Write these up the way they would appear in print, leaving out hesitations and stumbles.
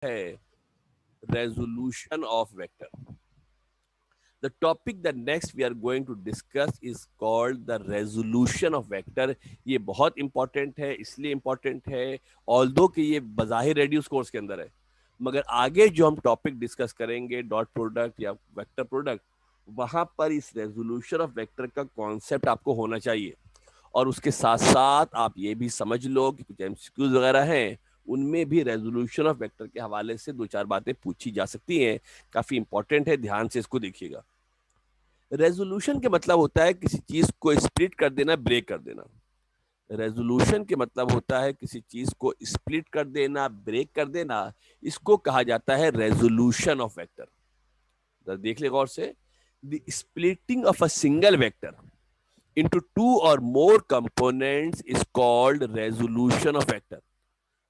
है resolution of vector. The topic that next we are going to discuss is called the resolution of vector. ये बहुत important है, इसलिए important है although कि ये बज़ाहिर रेड्यूस कोर्स के अंदर है, मगर आगे जो हम टॉपिक डिस्कस करेंगे डॉट प्रोडक्ट या वेक्टर प्रोडक्ट, वहां पर इस रेजोल्यूशन ऑफ वेक्टर का कॉन्सेप्ट आपको होना चाहिए. और उसके साथ साथ आप ये भी समझ लो कि कुछ एमसीक्यूज वगैरह हैं, उनमें भी रेजोल्यूशन ऑफ वेक्टर के हवाले से दो चार बातें पूछी जा सकती हैं. काफी इंपॉर्टेंट है, ध्यान से इसको देखिएगा. रेजोल्यूशन के मतलब होता है किसी चीज को स्प्लिट कर देना, ब्रेक कर देना. रेजोल्यूशन के मतलब होता है किसी चीज को स्प्लिट कर देना, ब्रेक कर देना. इसको कहा जाता है रेजोल्यूशन ऑफ वेक्टर. देख ले गौर से. The splitting of a single vector into two or more components is called resolution of vector.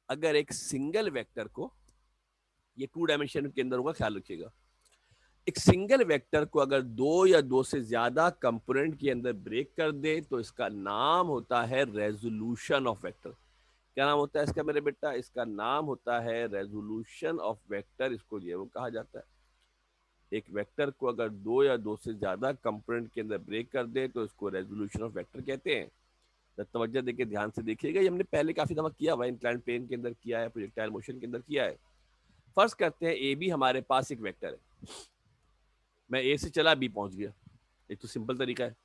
अगर एक सिंगल वेक्टर को, ये टू डायमेंशन के अंदर होगा, ख्याल रखिएगा, एक सिंगल वेक्टर को अगर दो या दो से ज्यादा कंपोनेंट के अंदर ब्रेक कर दे तो इसका नाम होता है रेजोल्यूशन ऑफ वेक्टर. क्या नाम होता है इसका मेरे बेटा? इसका नाम होता है रेजोल्यूशन ऑफ वेक्टर. इसको ये वो कहा जाता है. एक वेक्टर को अगर दो या दो से ज्यादा कंपोनेंट के अंदर ब्रेक कर दे तो इसको रेजोल्यूशन ऑफ वेक्टर कहते हैं. तवज्जो देके ध्यान से देखिएगा. ये हमने पहले काफी दफा किया हुआ है, इंक्लाइंड प्लेन के अंदर किया है, प्रोजेक्टाइल मोशन के अंदर किया है. फर्ज करते हैं ए बी हमारे पास एक वेक्टर है. मैं ए से चला, बी पहुंच गया. एक तो सिंपल तरीका है,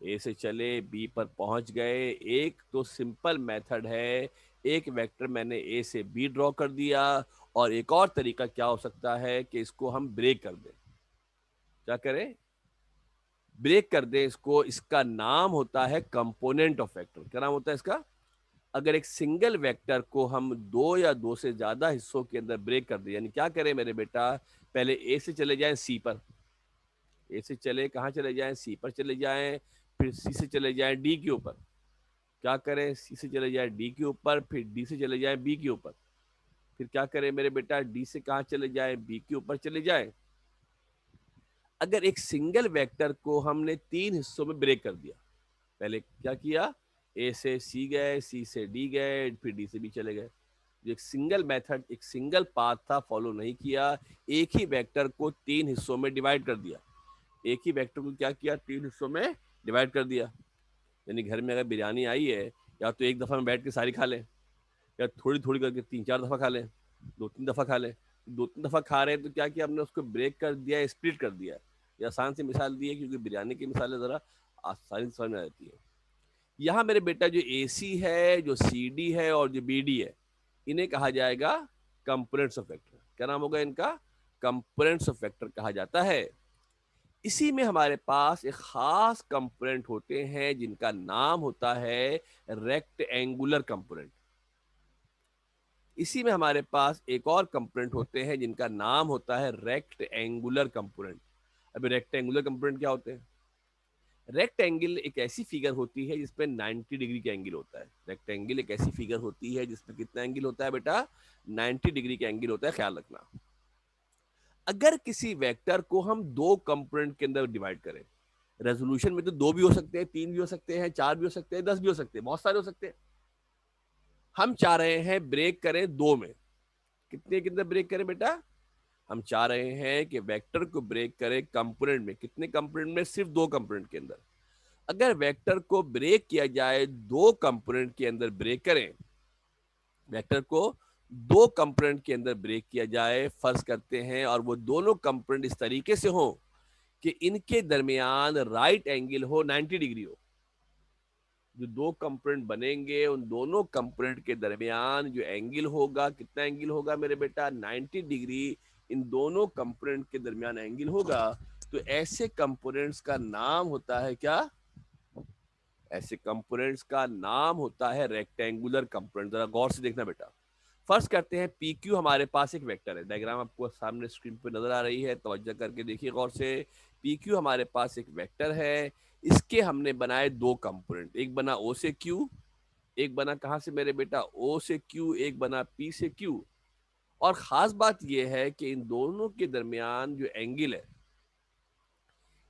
ए से चले बी पर पहुंच गए. एक तो सिंपल मेथड है, एक वेक्टर मैंने ए से बी ड्रॉ कर दिया. और एक और तरीका क्या हो सकता है कि इसको हम ब्रेक कर दें. क्या करें? ब्रेक कर दें इसको. इसका नाम होता है कंपोनेंट ऑफ वेक्टर. क्या नाम होता है इसका? अगर एक सिंगल वेक्टर को हम दो या दो से ज्यादा हिस्सों के अंदर ब्रेक कर दें, यानी क्या करें मेरे बेटा, पहले ए से चले जाएं सी पर, ए से चले कहाँ चले जाएं? सी पर चले जाएं. फिर सी से चले जाएं डी के ऊपर. क्या करें? सी से चले जाएं डी के ऊपर, फिर डी से चले जाएं बी के ऊपर. फिर क्या करें मेरे बेटा, डी से कहाँ चले जाएं? बी के ऊपर चले जाएं. अगर एक सिंगल वेक्टर को हमने तीन हिस्सों में ब्रेक कर दिया, पहले क्या किया, ए से सी गए, सी से डी गए, फिर डी से बी चले गए. जो एक सिंगल मेथड, एक सिंगल पाथ था, फॉलो नहीं किया. एक ही वेक्टर को तीन हिस्सों में डिवाइड कर दिया. एक ही वेक्टर को क्या किया? तीन हिस्सों में डिवाइड कर दिया. यानी घर में अगर बिरयानी आई है, या तो एक दफा में बैठ के सारी खा लें, या थोड़ी थोड़ी करके तीन चार दफा खा लें, दो तीन दफा खा लें. दो तीन दफा खा रहे हैं तो क्या किया हमने, उसको ब्रेक कर दिया, स्प्लिट कर दिया. ये आसान सी मिसाल दी है, क्योंकि बिरयानी की मिसालें जरा आसानी से समझ में आ जाती है. यहाँ मेरे बेटा जो ए सी है, जो सी डी है और जो बी डी है, इन्हें कहा जाएगा कंपोनेंट्स ऑफ वेक्टर. क्या नाम होगा इनका? कंपोनेंट्स ऑफ वेक्टर कहा जाता है. इसी में हमारे पास एक खास कंपोनेंट होते हैं जिनका नाम होता है रेक्ट एंगुलर कंपोनेंट. इसी में हमारे पास एक और कंपोनेंट होते हैं जिनका नाम होता है रेक्ट एंगुलर कंपोनेंट. अभी रेक्ट एंगुलर कंपोनेंट क्या होते हैं? रेक्टेंगल एक ऐसी फिगर होती है जिसपे 90 डिग्री का एंगल होता है. रेक्टेंगल एक ऐसी फिगर होती है जिसपे कितना एंगल होता है बेटा? 90 डिग्री का एंगल होता है, ख्याल रखना. अगर किसी वेक्टर को हम दो कंपोनेंट के अंदर डिवाइड करें, रेजोल्यूशन में तो दो भी हो सकते हैं, तीन भी हो सकते हैं, चार भी हो सकते हैं, 10 भी हो सकते हैं, बहुत सारे हो सकते हैं. हम चाह रहे हैं ब्रेक करें दो में. कितने के अंदर ब्रेक करें बेटा? हम चाह रहे हैं कि वेक्टर को ब्रेक करें कंपोनेंट में. कितने कंपोनेंट में? सिर्फ दो कंपोनेंट के अंदर. अगर वेक्टर को ब्रेक किया जाए, दो कंपोनेंट के अंदर ब्रेक करें, वेक्टर को दो कंपोनेंट के अंदर ब्रेक किया जाए, फर्ज करते हैं, और वो दोनों कंपोनेंट इस तरीके से हो कि इनके दरमियान राइट एंगल हो, 90 डिग्री हो. जो दो कंपोनेंट बनेंगे, उन दोनों कंपोनेंट के दरमियान जो एंगल होगा, कितना एंगल होगा मेरे बेटा? 90 डिग्री. इन दोनों कंपोनेंट के दरमियान एंगल होगा. तो ऐसे कंपोनेंट्स का नाम होता है क्या? ऐसे कंपोनेंट्स का नाम होता है रेक्टेंगुलर कंपोनेंट. जरा गौर से देखना बेटा. फर्स्ट करते हैं पी क्यू हमारे पास एक वेक्टर है. डायग्राम आपको सामने स्क्रीन पे नजर आ रही है, तवज्जो करके देखिए गौर से. पी क्यू हमारे पास एक वेक्टर है. इसके हमने बनाए दो कंपोनेंट. एक बना ओ से क्यू, एक बना कहां से मेरे बेटा? ओ से क्यू. एक बना पी से क्यू. और खास बात यह है कि इन दोनों के दरमियान जो एंगल है,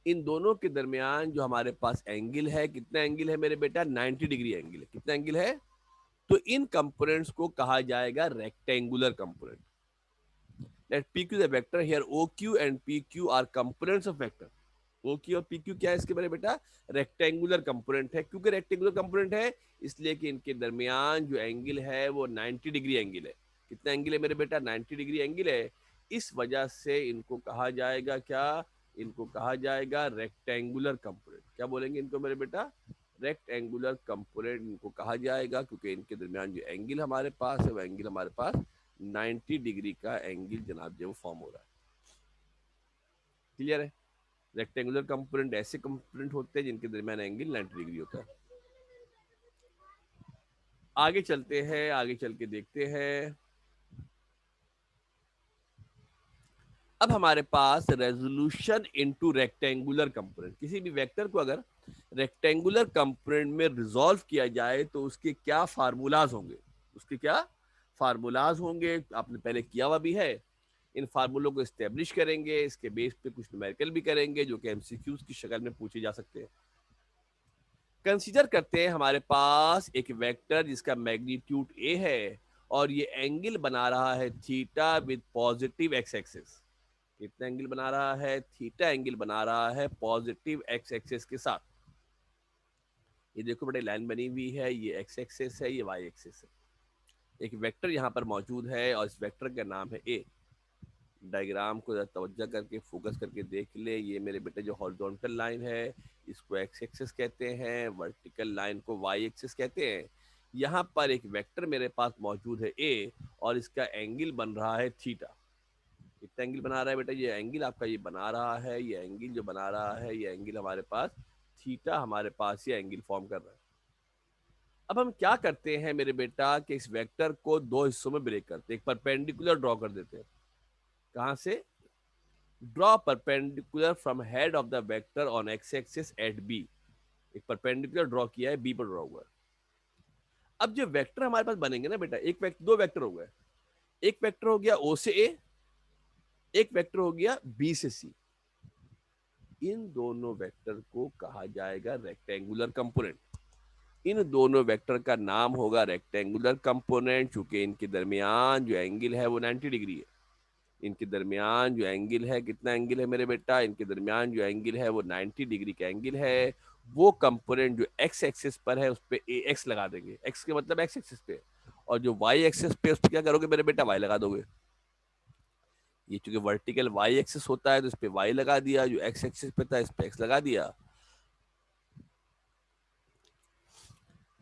इन दोनों के दरमियान जो हमारे पास एंगल है, कितना एंगल है मेरे बेटा? 90 डिग्री एंगल है. कितना एंगल है? तो इन कंपोनेंट्स को कहा जाएगा rectangular component. Let PQ is a vector. Here OQ and PQ are components of vector. OQ और PQ क्या है इसके मेरे बेटा? रेक्टेंगुलर कंपोनेंट है. क्योंकि रेक्टेंगुलर कंपोनेंट है इसलिए कि इनके दरमियान जो एंगल है वो 90 डिग्री एंगल है. कितना एंगल है मेरे बेटा? 90 डिग्री एंगल है. इस वजह से इनको कहा जाएगा क्या? इनको कहा जाएगा रेक्टेंगुलर कंपोनेंट. क्या बोलेंगे इनको मेरे बेटा? रेक्टेंगुलर कंपोनेंट इनको कहा जाएगा क्योंकि इनके दरमियान जो एंगल हमारे पास है वो एंगल हमारे पास 90 डिग्री का एंगल जनाब जो फॉर्म हो रहा है. क्लियर है? रेक्टेंगुलर कंपोनेंट ऐसे कंपोनेंट होते हैं जिनके दरमियान एंगल 90 डिग्री होता है. आगे चलते हैं, आगे चल के देखते हैं. अब हमारे पास रेजोल्यूशन इनटू रेक्टेंगुलर कंपोनेंट. किसी भी वेक्टर को अगर रेक्टेंगुलर कंपोनेंट में रिजॉल्व किया जाए तो उसके क्या फार्मूलाज होंगे? उसके क्या फार्मूलाज होंगे? आपने पहले किया हुआ भी है. इन फार्मूलों को इस्टेब्लिश करेंगे, इसके बेस पे कुछ न्यूमेरिकल भी करेंगे जो कि एमसीक्यूज की शक्ल में पूछे जा सकते हैं. कंसीडर करते हैं हमारे पास एक वेक्टर जिसका मैग्नीट्यूड ए है और ये एंगल बना रहा है theta with positive x axis. कितना एंगल बना रहा है? थीटा एंगल बना रहा है पॉजिटिव एक्स एक्सिस के साथ. ये देखो बेटे लाइन बनी हुई है, ये एक्स एक्सिस है, ये वाई एक्सिस है. एक वेक्टर यहाँ पर मौजूद है और इस वेक्टर का नाम है ए. डायग्राम को तवज्जो करके फोकस करके देख ले. ये मेरे बेटे जो हॉरिजॉन्टल लाइन है इसको एक्स एक्सिस कहते हैं, वर्टिकल लाइन को वाई एक्सिस कहते हैं. यहाँ पर एक वेक्टर मेरे पास मौजूद है ए और इसका एंगल बन रहा है थीटा. कितना एंगल बना रहा है बेटा? ये एंगल आपका ये बना रहा है, ये एंगल जो बना रहा है ये एंगल हमारे पास थीटा हमारे पास ये एंगल फॉर्म कर रहा है. अब हम क्या करते हैं मेरे बेटा कि इस वेक्टर को दो हिस्सों में ब्रेक करते हैं. एक परपेंडिकुलर ड्रॉ कर देते हैं. कहां से? Draw perpendicular from head of the vector on x axis at b. एक परपेंडिकुलर ड्रॉ किया है, बी पर ड्रॉ हुआ है. अब जो वेक्टर हमारे पास बनेंगे ना बेटा, एक वेक्टर, दो वेक्टर हो गए. एक वेक्टर हो गया ओ से ए, एक वेक्टर हो गया बी से सी. इन दोनों वेक्टर को कहा जाएगा रेक्टेंगुलर कंपोनेंट. इन दोनों वेक्टर का नाम होगा रेक्टेंगुलर कंपोनेंट क्योंकि इनके दरमियान जो एंगल है वो 90 डिग्री है. इनके दरमियान जो एंगल है, कितना एंगल है मेरे बेटा? इनके दरमियान जो एंगल है वो 90 डिग्री का एंगल है. वो कंपोनेंट जो एक्स एक्सिस पर है उस पर ए एक्स लगा देंगे. एक्स के मतलब एक्स एक्सिस पे. और जो वाई एक्सिस पे उस पर क्या करोगे मेरे बेटा? वाई लगा दोगे. ये चूंकि वर्टिकल वाई एक्सिस होता है तो इस पे वाई लगा दिया, जो एक्स एक्सिस पे था इस पे एक्स लगा दिया.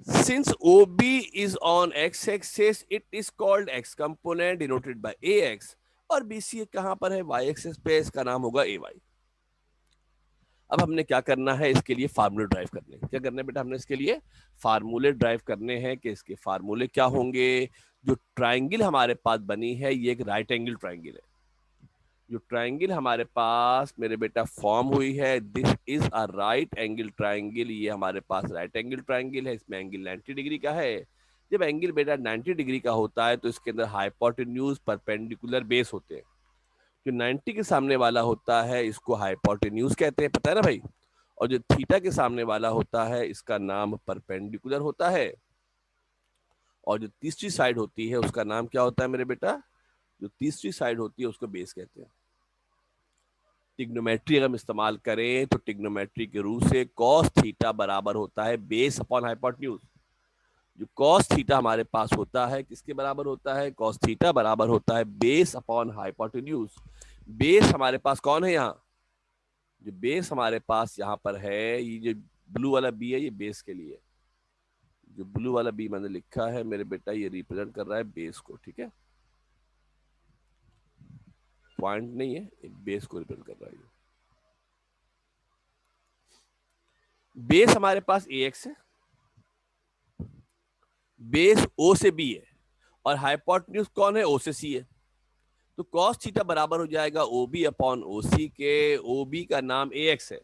Since OB is on x axis, it is called x component denoted by AX. और BC कहां पर है? y एक्सिस पे, इसका नाम होगा AY. अब हमने क्या करना है? इसके लिए फार्मूले ड्राइव करने हैं. क्या करना है बेटा? हमने इसके लिए फार्मूले ड्राइव करने हैं कि इसके फार्मूले क्या होंगे. जो ट्राइंगल हमारे पास बनी है ये एक राइट एंगल ट्राइंगल है. जो ट्राइंगल हमारे पास मेरे बेटा फॉर्म हुई है, this is a right angle triangle. ये हमारे पास राइट एंगल ट्राइंगल है. इसमें एंगल 90 डिग्री का है. जब एंगल बेटा 90 डिग्री का होता है तो इसके अंदर हाइपोटेन्यूज परपेंडिकुलर बेस होते हैं. जो 90 के सामने वाला होता है इसको हाइपोटेन्यूज कहते हैं, पता है ना भाई. और जो थीटा के सामने वाला होता है इसका नाम परपेंडिकुलर होता है. और जो तीसरी साइड होती है उसका नाम क्या होता है मेरे बेटा? जो तीसरी साइड होती है उसको बेस कहते हैं. टिग्नोमेट्री अगर हम इस्तेमाल करें तो टिग्नोमेट्री के रूल से कॉस थीटा बराबर होता है बेस अपॉन हाइपोटेन्यूज. जो कॉस थीटा हमारे पास होता है किसके बराबर होता है? कॉस थीटा बराबर होता है बेस अपॉन हाइपोटेन्यूज. बेस हमारे पास कौन है यहाँ? जो बेस हमारे पास यहाँ पर है, ये जो ब्लू वाला बी है ये बेस के लिए. जो ब्लू वाला बी मैंने लिखा है मेरे बेटा ये रिप्रेजेंट कर रहा है बेस को. ठीक है, पॉइंट नहीं है, बेस को रिप्रेजेंट कर रहा है. बेस हमारे पास ए एक्स है, बेस ओ से बी है और हाइपोटेन्यूज कौन है? ओ से सी है. तो कॉस थीटा बराबर हो जाएगा ओ बी अपॉन ओ सी के. ओ बी का नाम ए एक्स है,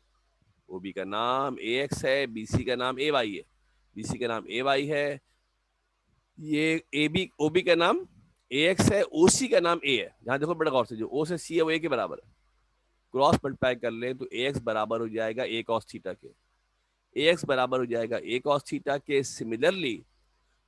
ओ बी का नाम ए एक्स है, बी सी का नाम ए वाई है, बी सी का नाम ए वाई है. ये ए बी ओ बी का नाम ए एक्स है, ओ सी का नाम ए है. यहां देखो बड़ा गौर से, जो ओ से सी है वो ए के बराबर है. क्रॉस मल्टीप्लाई कर ले तो ए एक्स बराबर हो जाएगा ए कॉस थीटा के. ए एक्स बराबर हो जाएगा ए कॉस थीटा के. सिमिलरली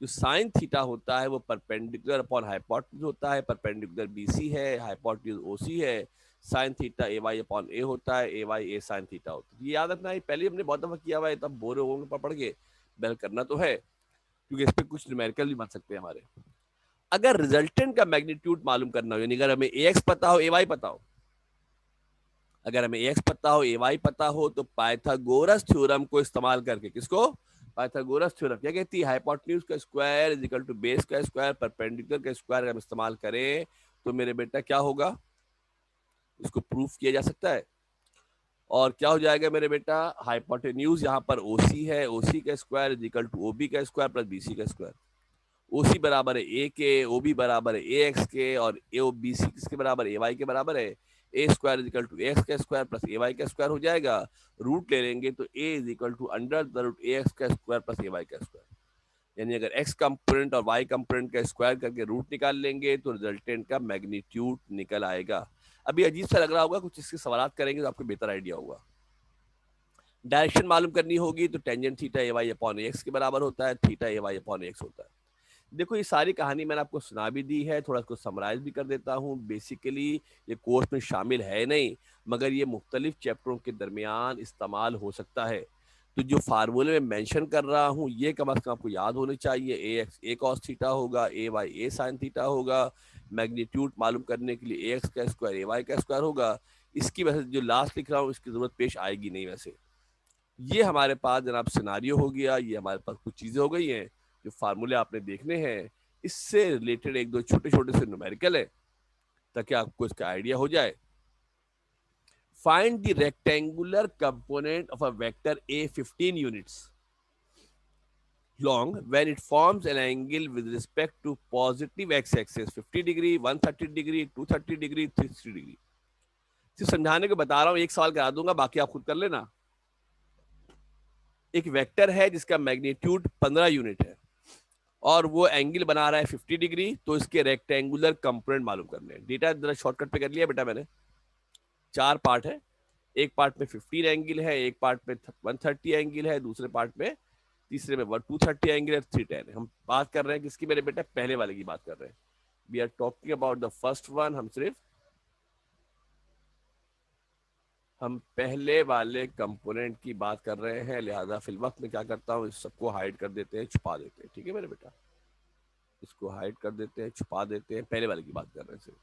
जो साइन थीटा होता है वो परपेंडिकुलर अपॉन हाइपोटेन्यूज होता है, परपेंडिकुलर बीसी है, हाइपोटेन्यूज ओसी है, साइन थीटा ए वाई अपॉन ए होता है, ए वाई ए साइन थीटा होता है। ये याद रखना है, पहले हमने बहुत दफा किया हुआ है, तब बोर हो गए पढ़ के, बेल करना तो है क्योंकि इस पे कुछ न्यूमेरिकल भी बन सकते हैं हमारे। अगर रिजल्टेंट का मैग्नीट्यूड मालूम करना हो, यानी अगर हमें ए एक्स पता हो, ए वाई पता हो, अगर हमें एक्स पता हो, ए वाई पता हो, तो पाइथागोरस थ्योरम को इस्तेमाल करके, किसको, पाइथागोरस थ्योरम क्या कहती है, हाइपोटेन्यूज का square is equal to base का स्क्वायर परपेंडिकुलर का स्क्वायर हम इस्तेमाल करें तो मेरे बेटा क्या होगा, इसको प्रूफ किया जा सकता है। और क्या हो जाएगा मेरे बेटा, हाइपोटेन्यूज यहाँ पर ओसी है, ओसी का स्क्वायर इज इक्वल टू ओबी का स्क्वायर प्लस बीसी का स्क्वायर। ओसी बराबर है ए के, ओबी बराबर है ए एक्स के, और ए ओ बी सी किसके बराबर, ए वाई के बराबर है। A square is equal to x का स्क्वायर प्लस ए वाई का स्क्वायर हो जाएगा। रूट ले लेंगे तो a is equal to under the root a x का स्क्वायर प्लस ए वाई का स्क्वायर। यानी अगर एक्स कंपोनेंट और वाई कंपोनेंट का स्क्वायर करके रूट निकाल लेंगे तो रिजल्टेंट का मैग्नीट्यूड निकल आएगा। अभी अजीब सा लग रहा होगा, कुछ इसके सवाल करेंगे तो आपको बेहतर आइडिया होगा। डायरेक्शन मालूम करनी होगी तो टेंजेंट थीटा ए वाई अपॉन एक्स के बराबर होता है, थीटा ए वाई अपॉन एक्स होता है। देखो ये सारी कहानी मैंने आपको सुना भी दी है, थोड़ा इसको समराइज भी कर देता हूँ। बेसिकली ये कोर्स में शामिल है नहीं, मगर ये मुख्तलिफ चैप्टरों के दरमियान इस्तेमाल हो सकता है। तो जो फार्मूले में मेंशन कर रहा हूँ ये कम अज कम आपको याद होने चाहिए। ए एक्स ए कॉस थीटा होगा, ए वाई ए साइन थीटा होगा, मैग्नीट्यूड मालूम करने के लिए ए एक्स का स्क्वायर ए वाई का स्क्वायर होगा। इसकी वजह से जो लास्ट लिख रहा हूँ इसकी जरूरत पेश आएगी नहीं। वैसे ये हमारे पास जनाब सिनारियो हो गया, ये हमारे पास कुछ चीजें हो गई हैं जो फार्मूले आपने देखने हैं। इससे रिलेटेड एक दो छोटे छोटे से न्यूमेरिकल है ताकि आपको इसका आइडिया हो जाए। Find the rectangular component of a vector A 15 units long when it forms an angle with respect to positive x-axis 50 degree, 130 degree, 230 degree, 360 degree. सिर्फ समझाने को बता रहा हूं, एक सवाल करा दूंगा, बाकी आप खुद कर लेना। एक वेक्टर है जिसका मैग्नीट्यूड 15 यूनिट है और वो एंगल बना रहा है 50 डिग्री, तो इसके रेक्टेंगुलर कंपोनेंट मालूम करने हैं। डेटा जरा शॉर्टकट पे कर लिया बेटा मैंने। 4 पार्ट है, एक पार्ट में 15 एंगल है, एक पार्ट में 130 एंगल है, दूसरे पार्ट में, तीसरे में 230 एंगल है, 310 है। हम बात कर रहे हैं किसकी मेरे बेटा, पहले वाले की बात कर रहे हैं। We are talking about the first one. हम पहले वाले कंपोनेंट की बात कर रहे हैं, लिहाजा फिल वक्त में क्या करता हूँ, इस सबको हाइड कर देते हैं, छुपा देते हैं। ठीक है मेरे बेटा, इसको हाइड कर देते हैं, छुपा देते हैं, पहले वाले की बात कर रहे हैं सिर्फ।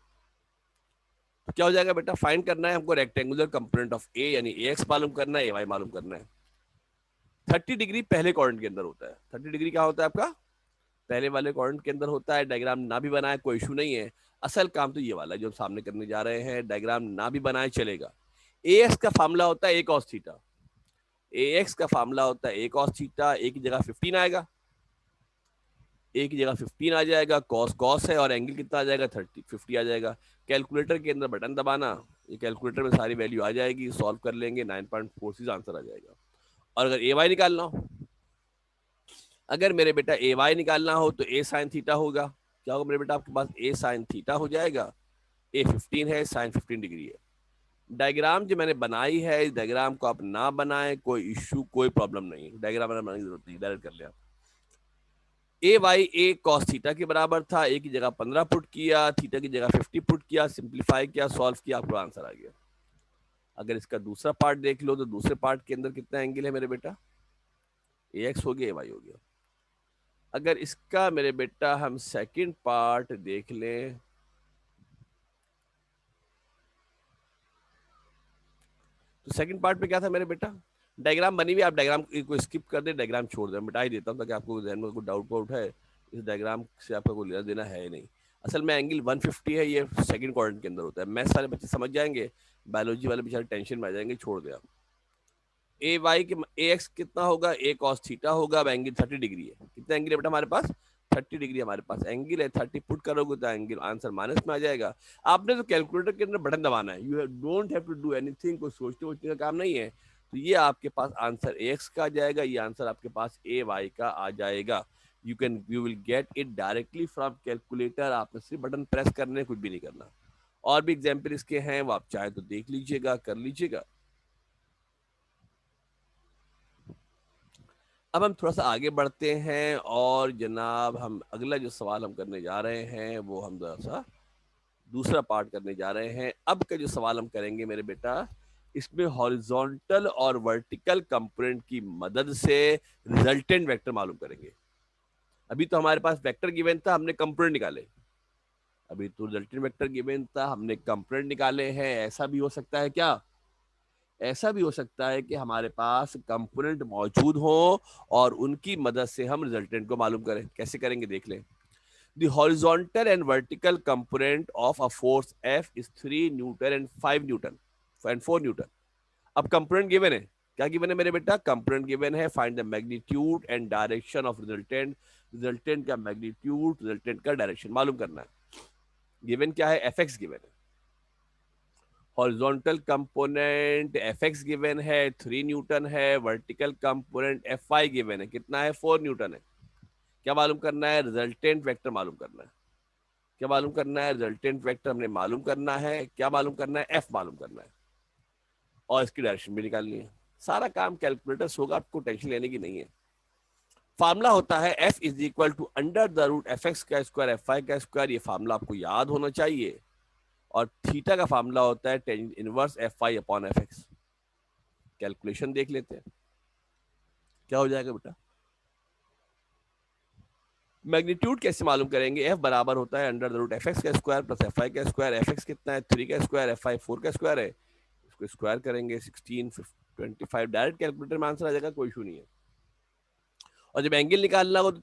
तो क्या हो जाएगा बेटा, फाइंड करना है हमको रेक्टेंगुलर कंपोनेंट ऑफ ए, यानी ए एक्स मालूम करना है, ए वाई मालूम करना है। 30 डिग्री पहले क्वाड्रेंट के अंदर होता है। 30 डिग्री क्या होता है आपका, पहले वाले क्वाड्रेंट के अंदर होता है। डायग्राम ना भी बनाए कोई इशू नहीं है, असल काम तो ये वाला है जो हम सामने करने जा रहे हैं। डायग्राम ना भी बनाए चलेगा। ए एक्स का फार्मूला होता है ए कॉस थीटा, ए एक्स का फार्मूला होता है ए कॉस थीटा। ए की जगह 15 आएगा, ए की जगह 15 आ जाएगा, कॉस कॉस है, और एंगल कितना आ जाएगा, 50 आ जाएगा। कैलकुलेटर के अंदर बटन दबाना, ये कैलकुलेटर में सारी वैल्यू आ जाएगी, सॉल्व कर लेंगे, 9.46 आंसर आ जाएगा। और अगर ए वाई निकालना हो, अगर मेरे बेटा ए वाई निकालना हो तो ए साइन थीटा होगा। क्या होगा मेरे बेटा, आपके पास ए साइन थीटा हो जाएगा। ए 15 है, साइन 15 डिग्री है। डायग्राम जो मैंने बनाई है, इस डायग्राम को आप ना बनाएं, कोई इश्यू कोई प्रॉब्लम नहीं, डायग्राम बनाने की जरूरत नहीं, डायरेक्ट कर लिया। ए वाई ए कॉस थीटा के बराबर था, ए की जगह 15 पुट किया, थीटा की जगह 50 पुट किया, सिंप्लीफाई किया, सॉल्व किया, आपको आंसर आ गया। अगर इसका दूसरा पार्ट देख लो तो दूसरे पार्ट के अंदर कितना एंगल है मेरे बेटा, ए एक्स हो गया, ए वाई हो गया। अगर इसका मेरे बेटा हम सेकंड पार्ट देख लें, तो सेकंड पार्ट में क्या था मेरे बेटा, डायग्राम बनी हुई, आप डायग्राम को स्किप कर दे, डायग्राम छोड़ दे, मिटा ही देता हूँ ताकि आपको जहन में कोई डाउट वाउट है, इस डायग्राम से आपका कोई लेना देना है नहीं। असल में एंगल 150 है, ये सेकंड क्वाड्रेंट के अंदर होता है। मैथ्स वाले बच्चे समझ जाएंगे, बायोलॉजी वाले बेचारे टेंशन में आ जाएंगे, छोड़ दे आप। ए वाई के ए एक्स कितना होगा, ए कॉस थीटा होगा। अब एंगल 30 डिग्री है, कितना एंगल है बेटा हमारे पास, 30 डिग्री हमारे पास एंगल है। 30 पुट करोगे तो एंगल आंसर माइनस में आ जाएगा। आपने तो कैलकुलेटर के अंदर बटन दबाना है, you don't have to do anything, कोई सोचते वोचने का काम नहीं है। तो ये आपके पास आंसर ए एक्स का आ जाएगा, ये आंसर आपके पास ए वाई का आ जाएगा। You will get it directly from calculator. आपने सिर्फ बटन प्रेस करने, कुछ भी नहीं करना। और भी एग्जाम्पल इसके हैं, वो आप चाहे तो देख लीजिएगा, कर लीजिएगा। अब हम थोड़ा सा आगे बढ़ते हैं और जनाब हम अगला जो सवाल हम करने जा रहे हैं वो हम थोड़ा सा दूसरा पार्ट करने जा रहे हैं। अब का जो सवाल हम करेंगे मेरे बेटा, इसमें हॉरिजॉन्टल और वर्टिकल कंपोनेंट की मदद से रिजल्टेंट वेक्टर मालूम करेंगे। अभी तो हमारे पास वेक्टर गिवन था, हमने कंपोनेंट निकाले। अभी तो रिजल्टेंट वेक्टर गिवन था, हमने कंपोनेंट निकाले हैं। ऐसा भी हो सकता है क्या, ऐसा भी हो सकता है कि हमारे पास कंपोनेंट मौजूद हो और उनकी मदद से हम रिजल्टेंट को मालूम करें। कैसे करेंगे देख लें। The horizontal and vertical component of a force F is 3 Newton and 5 Newton and 4 Newton. अब कंपोनेंट गिवन है, क्या गिवन है मेरे बेटा, कंपोनेंट गिवन है। Find the magnitude and direction of resultant, resultant का मैग्नीट्यूड, रिजल्टेंट का डायरेक्शन मालूम करना है। गिवन क्या है, एफ एक्स गिवन है। Horizontal component F x given है 3 न्यूटन है, vertical component f y given है, कितना है 4 न्यूटन है। क्या मालूम करना है, रिजल्टेंट वेक्टर मालूम करना है। क्या मालूम करना है, रिजल्टेंट वेक्टर हमने मालूम करना है। क्या मालूम करना है, एफ मालूम करना है और इसकी डायरेक्शन भी निकालनी है। सारा काम कैलकुलेटर से होगा, आपको टेंशन लेने की नहीं है। फार्मूला होता है f is equal to under the root f x का स्क्वायर एफ वाई का स्क्वायर। ये फार्मूला आपको याद होना चाहिए। और थीटा का फार्मूला होता है tan inverse f y upon f x. Calculation देख लेते हैं क्या हो जाएगा बेटा। मैग्नीट्यूड कैसे मालूम करेंगे, एफ बराबर होता है under the root f x का स्क्वायर प्लस एफ आई का स्क्वायर। एफ एक्स कितना है 3 का स्क्वायर, एफ आई 4 का स्क्वायर है। इसको स्क्वायर करेंगे 16 25, डायरेक्ट कैलकुलेटर में आंसर आ जाएगा, कोई इशू नहीं है। और जब एंगल निकालना हो तो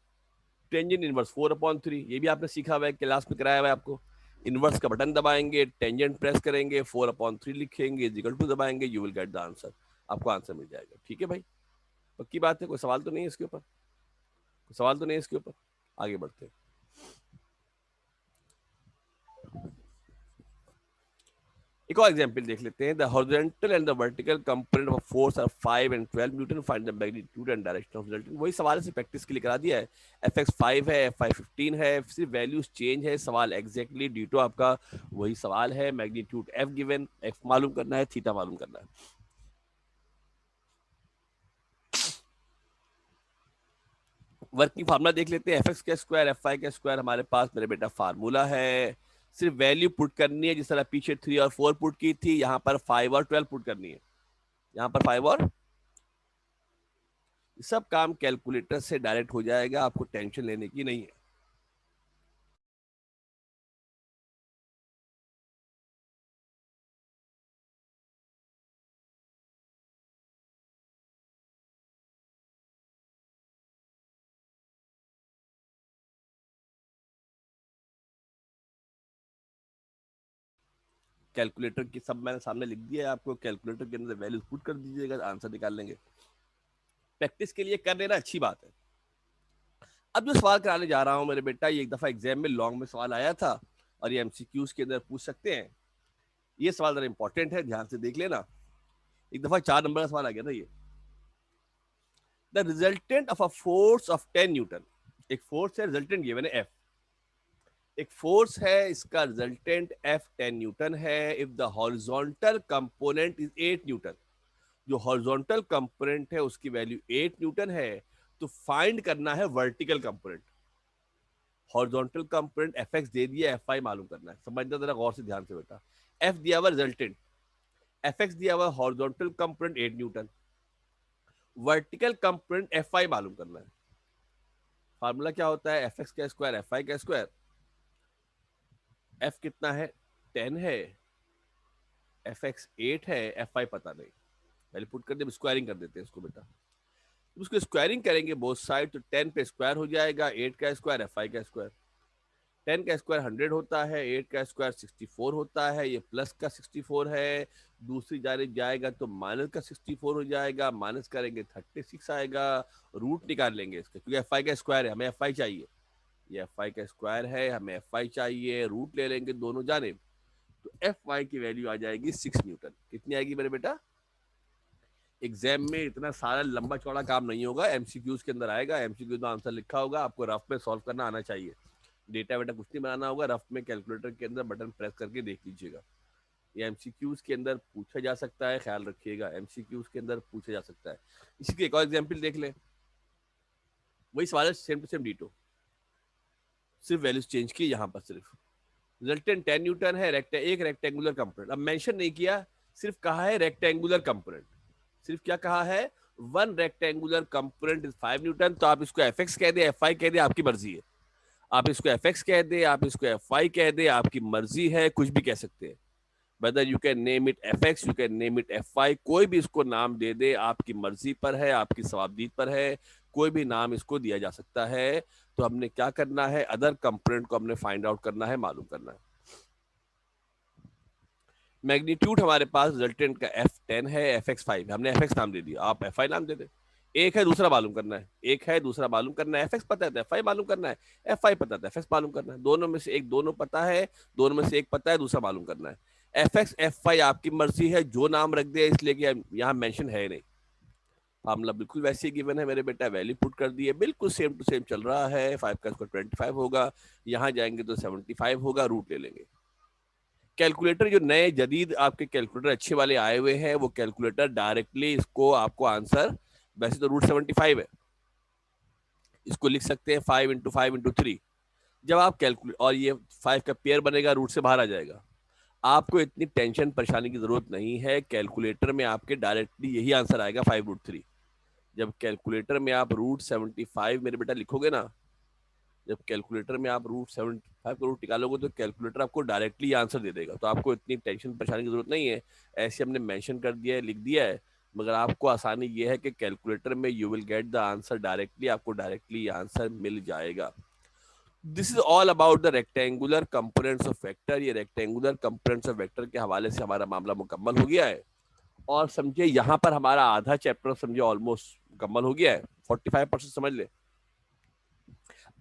टेंजेंट इनवर्स 4/3, ये भी आपने सीखा हुआ है, क्लास में कराया हुआ है आपको। इनवर्स का बटन दबाएंगे, टेंजेंट प्रेस करेंगे, 4/3 लिखेंगे, इक्वल टू दबाएंगे, you will get the answer. आपको आंसर मिल जाएगा। ठीक है भाई, पक्की बात है, कोई सवाल तो नहीं है इसके ऊपर, कोई सवाल तो नहीं है इसके ऊपर। आगे बढ़ते हैं। एक और एग्जांपल देख लेते हैं। The horizontal and the vertical component of force are 5 and 12 newton, find the magnitude and direction of resultant. वही सवाल से प्रैक्टिस के लिए करा दिया है। एफ एक्स 5 है, एफ आई 15 है, सिर्फ वैल्यूज चेंज है। सवाल एग्जैक्टली डिटो आपका वही सवाल है। मैग्नीट्यूड एफ गिवन, एफ मालूम करना है, थीटा मालूम करना है। वर्किंग फार्मूला देख लेते हैं। एफ एक्स का स्क्वायर एफ आई का स्क्वायर हमारे पास मेरे बेटा फार्मूला है। सिर्फ वैल्यू पुट करनी है, जिस तरह पीछे 3 और 4 पुट की थी, यहाँ पर 5 और 12 पुट करनी है। यहाँ पर 5 और सब काम कैलकुलेटर से डायरेक्ट हो जाएगा, आपको टेंशन लेने की नहीं है। कैलकुलेटर की सब मैंने सामने लिख दिया है आपको, कैलकुलेटर के अंदर वैल्यूज पुट कर दीजिएगा, आंसर निकाल लेंगे। प्रैक्टिस के लिए कर लेना अच्छी बात है। अब जो सवाल कराने जा रहा हूं मेरे बेटा, ये एक दफा एग्जाम में लॉन्ग में सवाल आया था और ये एमसीक्यूज के अंदर पूछ सकते हैं। ये सवाल जरा इंपॉर्टेंट है, ध्यान से देख लेना। एक दफा 4 नंबर का सवाल आ गया था ये। The resultant of a force of 10 Newton, एक फोर्स है, रिजल्टेंट गिवन है एफ। एक फोर्स है, इसका रिजल्टेंट एफ 10 न्यूटन है। If the horizontal component is 8 Newton, जो हॉरिजॉन्टल कंपोनेंट है उसकी वैल्यू 8 न्यूटन है, तो फाइंड करना है vertical component. Horizontal component F x दे दिया, एफ आई मालूम करना है। समझना जरा गौर से ध्यान से बेटा। एफ दिया हुआ रिजल्टेंट, एफ एक्स दिया हुआ horizontal component 8 Newton, vertical component F I मालूम करना है। फार्मूला क्या होता है, एफ एक्स का स्क्वायर एफ आई का स्क्वायर। एफ कितना है 10 है, एफ एक्स 8 है, एफ आई पता नहीं, पहले पुट कर दे, स्क्वायरिंग कर देते हैं इसको बेटा। उसको स्क्वायरिंग करेंगे बोथ साइड, तो 10 पे स्क्वायर हो जाएगा, 8 का स्क्वायर एफ आई का स्क्वायर। 10 का स्क्वायर 100 होता है, 8 का स्क्वायर 64 होता है, ये प्लस का 64 है। दूसरी जानिब जाएगा तो माइनस का 64 हो जाएगा, माइनस करेंगे 36 आएगा। रूट निकाल लेंगे इसका, क्योंकि एफ आई का स्क्वायर है, हमें एफ आई चाहिए। ये एफ आई का स्क्वायर है, हमें एफ आई चाहिए, रूट ले लेंगे दोनों जानिब, तो एफ वाई की वैल्यू आ जाएगी 6 न्यूटन। कितनी आएगी मेरे बेटा। एग्जाम में इतना सारा लंबा चौड़ा काम नहीं होगा, एमसीक्यूज के अंदर आएगा, एमसीक्यू में आंसर लिखा होगा, आपको रफ में सॉल्व करना आना चाहिए। डेटा वेटा कुछ नहीं बनाना होगा, रफ में कैलकुलेटर के अंदर बटन प्रेस करके देख लीजिएगा। ये एमसीक्यूज के अंदर पूछा जा सकता है, ख्याल रखिएगा, एमसीक्यूज के अंदर पूछा जा सकता है। इसी की एक और एग्जाम्पल देख लें। वही सवाल है, सेम टू सेम डीटो, सिर्फ वैल्यूज चेंज की यहाँ पर सिर्फ। रिजल्टेंट 10 न्यूटन है, एक रेक्टेंगुलर कंपोनेंट। अब मेंशन नहीं किया, सिर्फ कहा है रेक्टेंगुलर कंपोनेंट। सिर्फ क्या कहा है, one rectangular component is 5 Newton. तो आप इसको एफ एक्स कह दे, एफ आई कह दे, आपकी मर्जी है। आप इसको एफ एक्स कह दे, आप इसको एफ आई कह दे, आपकी मर्जी है, कुछ भी कह सकते हैं। Whether you can name it F x, you can name it F I, कोई भी इसको नाम दे दे, आपकी मर्जी पर है, आपकी सवाबदीद पर है, कोई भी नाम इसको दिया जा सकता है। तो हमने क्या करना है, अदर कंपोनेंट को हमने फाइंड आउट करना है, मालूम करना है। मैग्नीट्यूड हमारे पास रिजल्टेंट का F10 है, Fx5 है, हमने Fx नाम दे दिया, आप Fi नाम दे दे। एक है दूसरा मालूम करना है, एक है दूसरा मालूम करना है। Fx पता है तो Fi मालूम करना है, Fi पता है तो Fx मालूम करना है। दोनों में से एक, दोनों पता है, दोनों में से एक पता है, दूसरा मालूम करना है। Fx Fi आपकी मर्जी है, जो नाम रख दिया, इसलिए कि यहाँ मेंशन है नहीं। फार्मूला बिल्कुल वैसे ही गिवन है मेरे बेटा, वैल्यू पुट कर दी है, बिल्कुल सेम टू सेम चल रहा है। 5 का स्क्वायर 25 होगा, यहाँ जाएंगे तो 75 होगा, रूट ले लेंगे। कैलकुलेटर जो नए जदीद आपके कैलकुलेटर अच्छे वाले आए हुए हैं, वो कैलकुलेटर डायरेक्टली इसको आपको आंसर, वैसे तो रूट 75 है, इसको लिख सकते हैं 5 इंटू 5 इंटू 3। जब आप कैलकुलेट, और ये 5 का पेयर बनेगा, रूट से बाहर आ जाएगा। आपको इतनी टेंशन परेशानी की जरूरत नहीं है, कैलकुलेटर में आपके डायरेक्टली यही आंसर आएगा 5√3। जब कैलकुलेटर में आप रूट 75 मेरे बेटा लिखोगे ना, जब कैलकुलेटर में आप रूट 75 का रूट निकालोगे तो कैलकुलेटर आपको डायरेक्टली आंसर दे देगा। तो आपको इतनी टेंशन परेशानी की जरूरत नहीं है, ऐसे हमने मेंशन कर दिया है, लिख दिया है। मगर आपको आसानी ये है कि कैलकुलेटर में you will get the answer directly, आपको डायरेक्टली आंसर मिल जाएगा। This is all about the rectangular components of vector. ये रेक्टेंगुलर कंपोनेंट्स ऑफ वेक्टर के हवाले से हमारा मामला मुकम्मल हो गया है। और समझिए यहाँ पर हमारा आधा चैप्टर समझे ऑलमोस्ट मुकम्मल हो गया है, 45% समझ ले।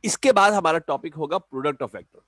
इसके बाद हमारा टॉपिक होगा प्रोडक्ट ऑफ वेक्टर।